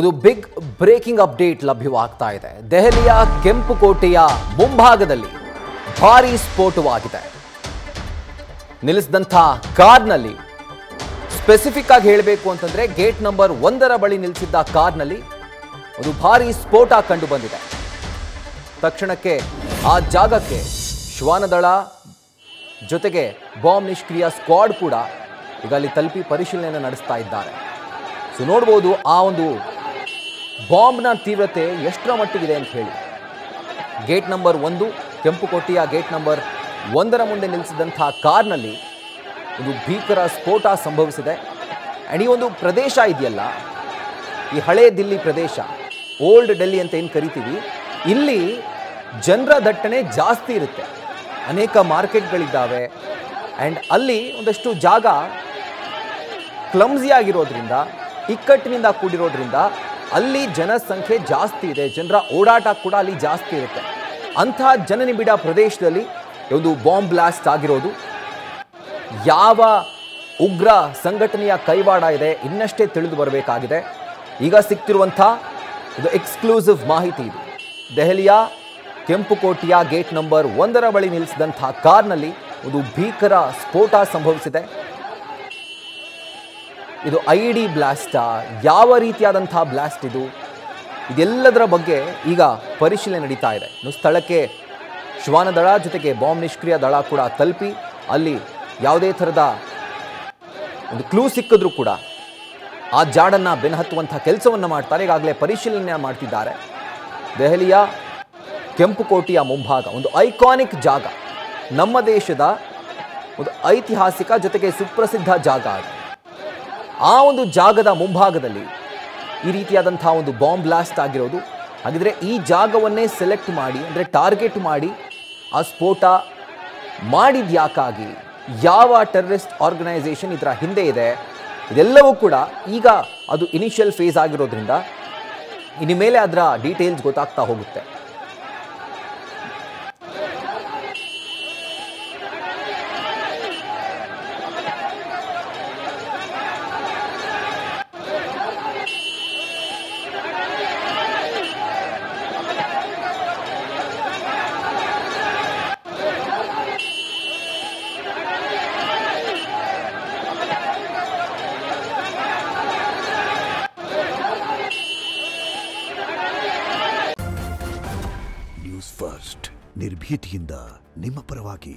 ಒಂದು big breaking update ಲಭ್ಯವಾಗ್ತಾ ಇದೆ. ದೆಹಲಿಯ ಕೆಂಪುಕೋಟೆಯ ಮುಂಭಾಗದಲ್ಲಿ ಭಾರೀ ಸ್ಫೋಟವಾಗಿದೆ. ನಿಲ್ಲಿಸಿದಂಥ ಕಾರ್ನಲ್ಲಿ ಸ್ಪೆಸಿಫಿಕ್ ಆಗಿ ಹೇಳಬೇಕು ಅಂತಂದ್ರೆ ಗೇಟ್ ನಂಬರ್ 1 ಬಳಿ ನಿಲ್ಲಿಸಿದ್ದ ಕಾರ್ನಲ್ಲಿ ಒಂದು ಭಾರೀ ಸ್ಫೋಟ ಕಂಡು ಬಂದಿದೆ. ತಕ್ಷಣಕ್ಕೆ ಆ ಜಾಗಕ್ಕೆ ಶ್ವಾನದಳ ಜೊತೆಗೆ ಬಾಂಬ್ ನಿಷ್ಕ್ರಿಯ ಸ್ಕ್ವಾಡ್ ಕೂಡ ಈಗ ಅಲ್ಲಿ ತಲುಪಿ ಪರಿಶೀಲನೆಯನ್ನು ನಡೆಸ್ತಾ ಇದ್ದಾರೆ. ಸೊ ನೋಡಬಹುದು ಆ ಒಂದು ಬಾಂಬ್ನ ತೀವ್ರತೆ ಎಷ್ಟರ ಮಟ್ಟಿಗಿದೆ ಅಂತ ಹೇಳಿ. ಗೇಟ್ ನಂಬರ್ 1 ಕೆಂಪುಕೋಟೆಯ ಗೇಟ್ ನಂಬರ್ 1 ಮುಂದೆ ನಿಲ್ಲಿಸಿದಂಥ ಕಾರ್ನಲ್ಲಿ ಒಂದು ಭೀಕರ ಸ್ಫೋಟ ಸಂಭವಿಸಿದೆ. ಆ್ಯಂಡ್ ಈ ಒಂದು ಪ್ರದೇಶ ಇದೆಯಲ್ಲ, ಈ ಹಳೆ ದಿಲ್ಲಿ ಪ್ರದೇಶ, ಓಲ್ಡ್ ಡೆಲ್ಲಿ ಅಂತ ಏನು ಕರಿತೀವಿ, ಇಲ್ಲಿ ಜನರ ದಟ್ಟಣೆ ಜಾಸ್ತಿ ಇರುತ್ತೆ. ಅನೇಕ ಮಾರ್ಕೆಟ್ಗಳಿದ್ದಾವೆ ಆ್ಯಂಡ್ ಅಲ್ಲಿ ಒಂದಷ್ಟು ಜಾಗ ಕ್ಲಮ್ಸಿ ಆಗಿರೋದ್ರಿಂದ, ಇಕ್ಕಟ್ಟಿನಿಂದ ಕೂಡಿರೋದ್ರಿಂದ ಅಲ್ಲಿ ಜನಸಂಖ್ಯೆ ಜಾಸ್ತಿ ಇದೆ, ಜನರ ಓಡಾಟ ಕೂಡ ಅಲ್ಲಿ ಜಾಸ್ತಿ ಇರುತ್ತೆ. ಅಂತಹ ಜನನಿಬಿಡ ಪ್ರದೇಶದಲ್ಲಿ ಒಂದು ಬಾಂಬ್ ಬ್ಲಾಸ್ಟ್ ಆಗಿರೋದು. ಯಾವ ಉಗ್ರ ಸಂಘಟನೆಯ ಕೈವಾಡ ಇದೆ ಇನ್ನಷ್ಟೇ ತಿಳಿದು ಬರಬೇಕಾಗಿದೆ. ಈಗ ಸಿಗ್ತಿರುವಂಥ ಇದು ಎಕ್ಸ್ಕ್ಲೂಸಿವ್ ಮಾಹಿತಿ. ಇದು ದೆಹಲಿಯ ಕೆಂಪುಕೋಟೆಯ ಗೇಟ್ ನಂಬರ್ 1 ಬಳಿ ನಿಲ್ಲಿಸಿದಂಥ ಕಾರ್ನಲ್ಲಿ ಒಂದು ಭೀಕರ ಸ್ಫೋಟ ಸಂಭವಿಸಿದೆ. ಇದು IED ಬ್ಲಾಸ್ಟಾ, ಯಾವ ರೀತಿಯಾದಂಥ ಬ್ಲಾಸ್ಟ್ ಇದೆಲ್ಲದರ ಬಗ್ಗೆ ಈಗ ಪರಿಶೀಲನೆ ನಡೀತಾ ಇದೆ. ಇನ್ನು ಸ್ಥಳಕ್ಕೆ ಶ್ವಾನದಳ ಜೊತೆಗೆ ಬಾಂಬ್ ನಿಷ್ಕ್ರಿಯ ದಳ ಕೂಡ ತಲುಪಿ ಅಲ್ಲಿ ಯಾವುದೇ ಥರದ ಒಂದು ಕ್ಲೂ ಸಿಕ್ಕಿದ್ರೂ ಕೂಡ ಆ ಜಾಡನ್ನು ಬೆನ್ನಹತ್ತುವಂಥ ಕೆಲಸವನ್ನು ಮಾಡ್ತಾರೆ. ಈಗಾಗಲೇ ಪರಿಶೀಲನೆ ಮಾಡ್ತಿದ್ದಾರೆ. ದೆಹಲಿಯ ಕೆಂಪುಕೋಟೆಯ ಮುಂಭಾಗ ಒಂದು ಐಕಾನಿಕ್ ಜಾಗ, ನಮ್ಮ ದೇಶದ ಒಂದು ಐತಿಹಾಸಿಕ ಜೊತೆಗೆ ಸುಪ್ರಸಿದ್ಧ ಜಾಗ ಅದು. ಆ ಒಂದು ಜಾಗದ ಮುಂಭಾಗದಲ್ಲಿ ಈ ರೀತಿಯಾದಂಥ ಒಂದು ಬಾಂಬ್ ಬ್ಲಾಸ್ಟ್ ಆಗಿರೋದು. ಹಾಗಿದ್ರೆ ಈ ಜಾಗವನ್ನೇ ಸೆಲೆಕ್ಟ್ ಮಾಡಿ, ಅಂದರೆ ಟಾರ್ಗೆಟ್ ಮಾಡಿ ಆ ಸ್ಫೋಟ ಮಾಡಿದ್ಯಾಕಾಗಿ, ಯಾವ ಟೆರರಿಸ್ಟ್ ಆರ್ಗನೈಸೇಷನ್ ಇದರ ಹಿಂದೆ ಇದೆ, ಇದೆಲ್ಲವೂ ಕೂಡ ಈಗ ಅದು ಇನಿಷಿಯಲ್ ಫೇಸ್ ಆಗಿರೋದ್ರಿಂದ ಇನ್ನು ಮೇಲೆ ಅದರ ಡೀಟೇಲ್ಸ್ ಗೊತ್ತಾಗ್ತಾ ಹೋಗುತ್ತೆ. ನ್ಯೂಸ್ ಫಸ್ಟ್, ನಿರ್ಭೀತಿಯಿಂದ ನಿಮ್ಮ ಪರವಾಗಿ.